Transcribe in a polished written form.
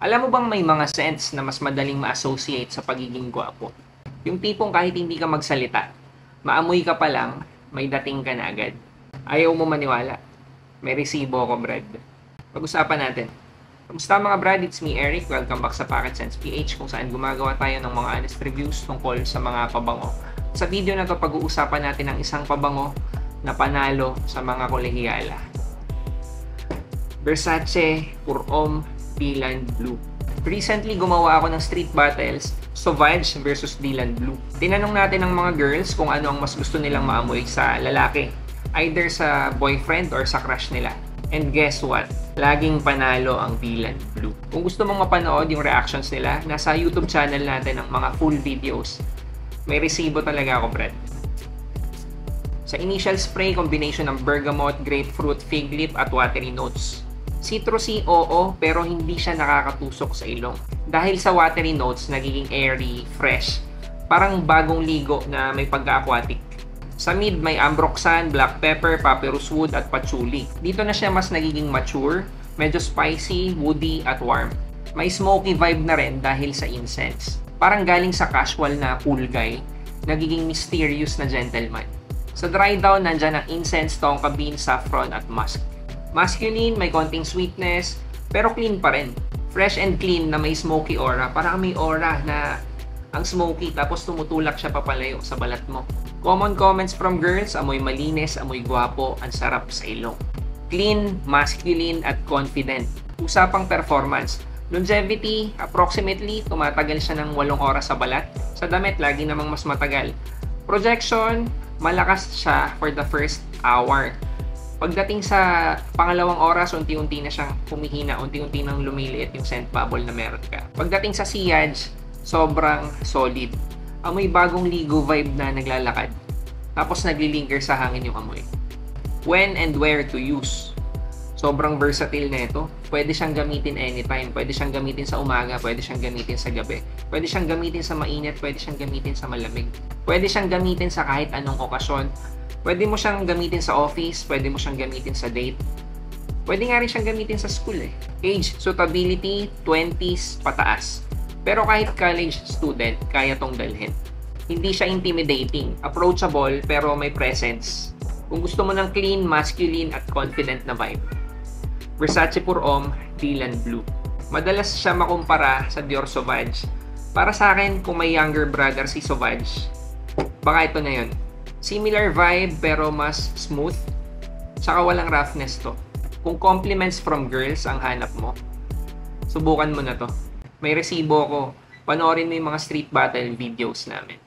Alam mo bang may mga scents na mas madaling ma-associate sa pagiging gwapo? Yung tipong kahit hindi ka magsalita, maamoy ka pa lang, may dating ka na agad. Ayaw mo maniwala. May resibo ako, Brad. Pag-usapan natin. Kamusta mga Brad? It's me, Eric. Welcome back sa Pocket Sense PH kung saan gumagawa tayo ng mga honest reviews tungkol sa mga pabango. Sa video na to, pag-uusapan natin ang isang pabango na panalo sa mga kolehiyala. Versace Pour Homme Dylan Blue. Recently, gumawa ako ng street battles, Sauvage versus Dylan Blue. Tinanong natin ng mga girls kung ano ang mas gusto nilang maamoy sa lalaki, either sa boyfriend or sa crush nila. And guess what? Laging panalo ang Dylan Blue. Kung gusto mong mapanood yung reactions nila, nasa YouTube channel natin ang mga full videos. May resibo talaga ako, Brad. Sa initial spray, combination ng bergamot, grapefruit, fig leaf at watery notes. Citrusy, oo, pero hindi siya nakakatusok sa ilong. Dahil sa watery notes, nagiging airy, fresh. Parang bagong ligo na may pagka-aquatic. Sa mid, may ambroxan, black pepper, papyrus wood at patchouli. Dito na siya mas nagiging mature, medyo spicy, woody at warm. May smoky vibe na rin dahil sa incense. Parang galing sa casual na cool guy, nagiging mysterious na gentleman. Sa dry down, nandyan ang incense, tonka bean, saffron at musk. Masculine, may konting sweetness, pero clean pa rin. Fresh and clean na may smoky aura. Parang may aura na ang smoky tapos tumutulak siya papalayo sa balat mo. Common comments from girls, amoy malinis, amoy gwapo, ang sarap sa ilong. Clean, masculine at confident. Usapang performance. Longevity, approximately, tumatagal siya ng 8 oras sa balat. Sa damit, lagi namang mas matagal. Projection, malakas siya for the first hour. Pagdating sa pangalawang oras, unti-unti na siyang humihina, unti-unti nang lumiliit yung scent bubble na meron ka. Pagdating sa sillage, sobrang solid. Amoy bagong ligo vibe na naglalakad. Tapos naglilinger sa hangin yung amoy. When and where to use. Sobrang versatile na ito. Pwede siyang gamitin anytime. Pwede siyang gamitin sa umaga, pwede siyang gamitin sa gabi. Pwede siyang gamitin sa mainit, pwede siyang gamitin sa malamig. Pwede siyang gamitin sa kahit anong okasyon. Pwede mo siyang gamitin sa office, pwede mo siyang gamitin sa date. Pwede nga rin siyang gamitin sa school eh. Age, suitability, 20s pataas. Pero kahit college student, kaya tong dalhin. Hindi siya intimidating, approachable, pero may presence. Kung gusto mo ng clean, masculine, at confident na vibe. Versace Pour Homme Dylan Blue. Madalas siya makumpara sa Dior Sauvage. Para sa akin, kung may younger brother si Sauvage, baka ito na yun. Similar vibe pero mas smooth. Tsaka walang roughness to. Kung compliments from girls ang hanap mo, subukan mo na to. May resibo ko. Panoorin mo yung mga street battle videos namin.